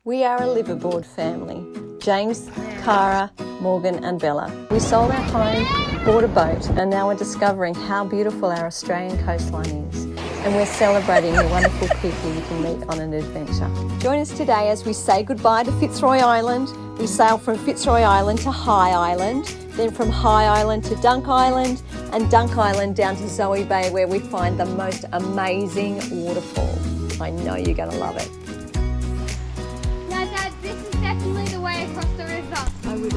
We are a liveaboard family. James, Cara, Morgan and Bella. We sold our home, bought a boat, and now we're discovering how beautiful our Australian coastline is. And we're celebrating the wonderful people you can meet on an adventure. Join us today as we say goodbye to Fitzroy Island. We sail from Fitzroy Island to High Island, then from High Island to Dunk Island, and Dunk Island down to Zoe Bay, where we find the most amazing waterfall. I know you're going to love it. No, Dad, this is definitely the way across the river. I would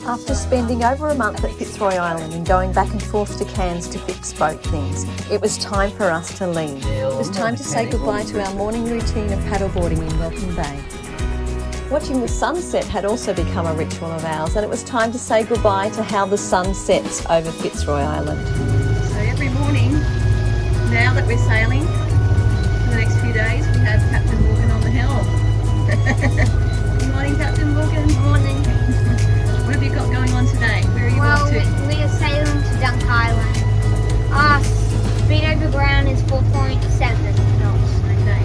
After spending over a month at Fitzroy Island and going back and forth to Cairns to fix boat things, it was time for us to leave. It was time to say goodbye to our morning routine of paddleboarding in Welcome Bay. Watching the sunset had also become a ritual of ours, and it was time to say goodbye to how the sun sets over Fitzroy Island. So every morning, now that we're sailing for the next few days, we have Captain Morgan on the helm. Good morning, Captain Morgan. Good morning. What have you got going on today? Where are you off to? We are sailing to Dunk Island. Our speed over ground is 4.7 knots. Okay.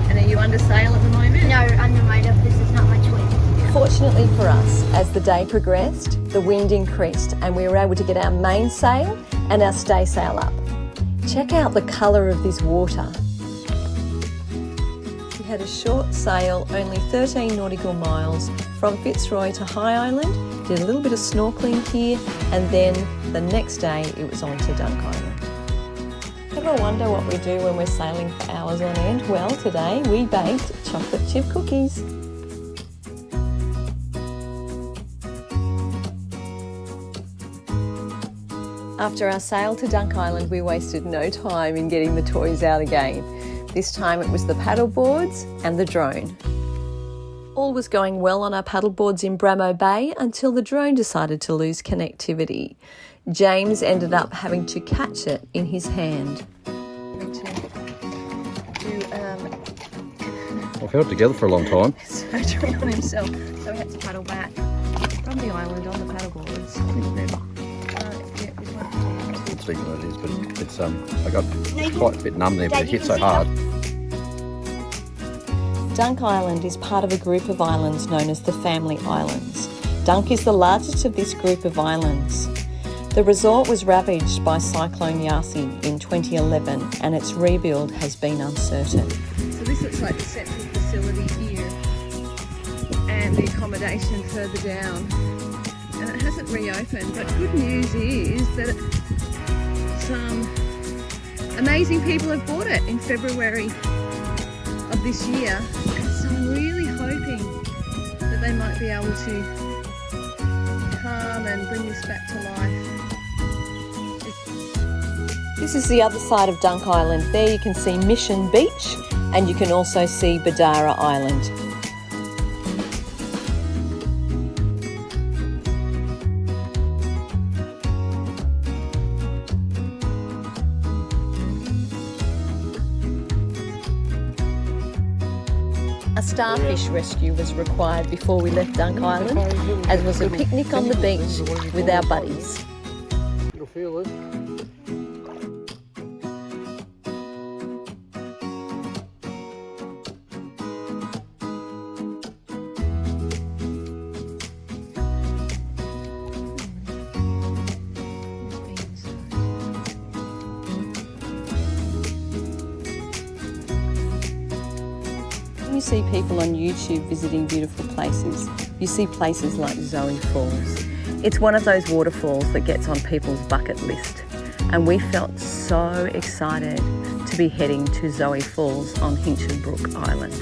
And are you under sail at the moment? No, under motor because there's not much wind. Fortunately for us, as the day progressed, the wind increased and we were able to get our mainsail and our staysail up. Check out the colour of this water. We had a short sail, only 13 nautical miles, from Fitzroy to High Island, did a little bit of snorkelling here, and then the next day it was on to Dunk Island. Ever wonder what we do when we're sailing for hours on end? Well, today we baked chocolate chip cookies. After our sail to Dunk Island, we wasted no time in getting the toys out again. This time it was the paddle boards and the drone. All was going well on our paddle boards in Bramo Bay until the drone decided to lose connectivity. James ended up having to catch it in his hand. We've held together for a long time. Surgery on himself, so we had to paddle back from the island on the paddle boards. Speaking of it is, but it's I got quite a bit numb there, but it hit so hard. Dunk Island is part of a group of islands known as the Family Islands. Dunk is the largest of this group of islands. The resort was ravaged by Cyclone Yasi in 2011 and its rebuild has been uncertain. So this looks like the central facility here and the accommodation further down. And it hasn't reopened, but good news is that some amazing people have bought it in February of this year. So I'm really hoping that they might be able to come and bring this back to life. This is the other side of Dunk Island. There you can see Mission Beach and you can also see Badara Island. A starfish rescue was required before we left Dunk Island, as was a picnic on the beach with our buddies. You'll feel it. When you see people on YouTube visiting beautiful places, you see places like Zoe Falls. It's one of those waterfalls that gets on people's bucket list, and we felt so excited to be heading to Zoe Falls on Hinchinbrook Island.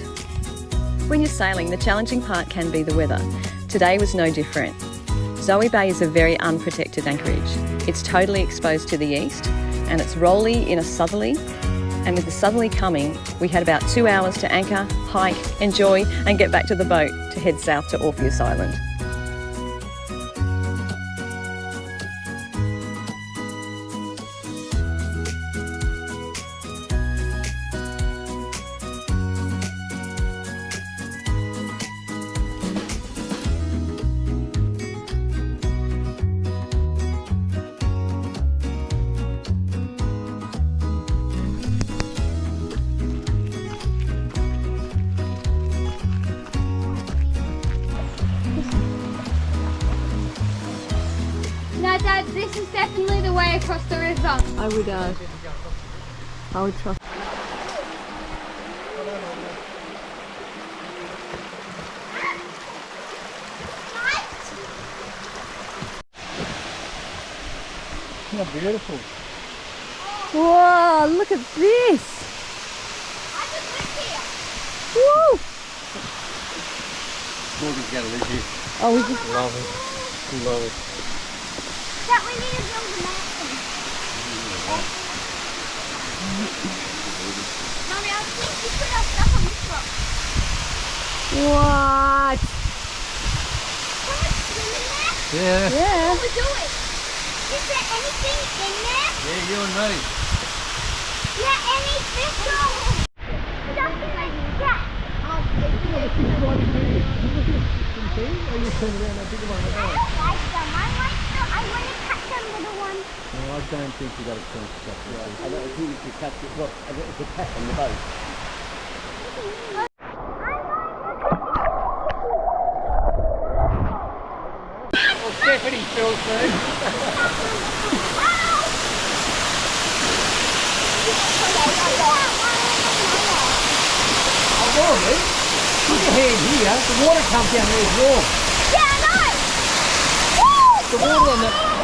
When you're sailing, the challenging part can be the weather. Today was no different. Zoe Bay is a very unprotected anchorage. It's totally exposed to the east, and it's rolly in a southerly. And with the southerly coming, we had about 2 hours to anchor, hike, enjoy and get back to the boat to head south to Orpheus Island. this is definitely the way across the river. I would trust. How beautiful. Whoa, look at this. I just lived here. Woo! Morgan's going to live here. Oh, we just... Love it. Love it. That we need to build a mountain. Mommy, I think we put our stuff on this rock. What? Can we swim in there? Yeah. Yeah. What we do it? Is there anything in there? Yeah, you and me. Yeah, any fish or something like that? Are you turning around that bigger one? I don't like them. I want to catch them little ones. No, I don't think you got a chance to catch it. I don't think you should catch it. Look, it's a cat on the boat. Well, Stephanie feels soon. Oh, warm, eh? Put your hand here. The water comes down there is warm. Yeah, I know. The water on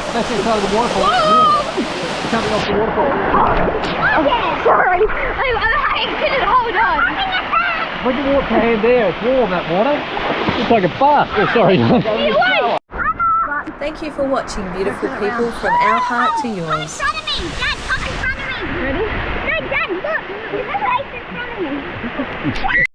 that's inside of the waterfall. It's warm. It's coming off the waterfall. Okay, sorry. I couldn't hold on. Put your water hand there. It's warm, that water. It's like a bath. Oh, sorry. Thank you for watching, beautiful people, from our heart to yours. In front of me. Dad, come in front of me. Ready? No, Dad, look. There's a place in front of me.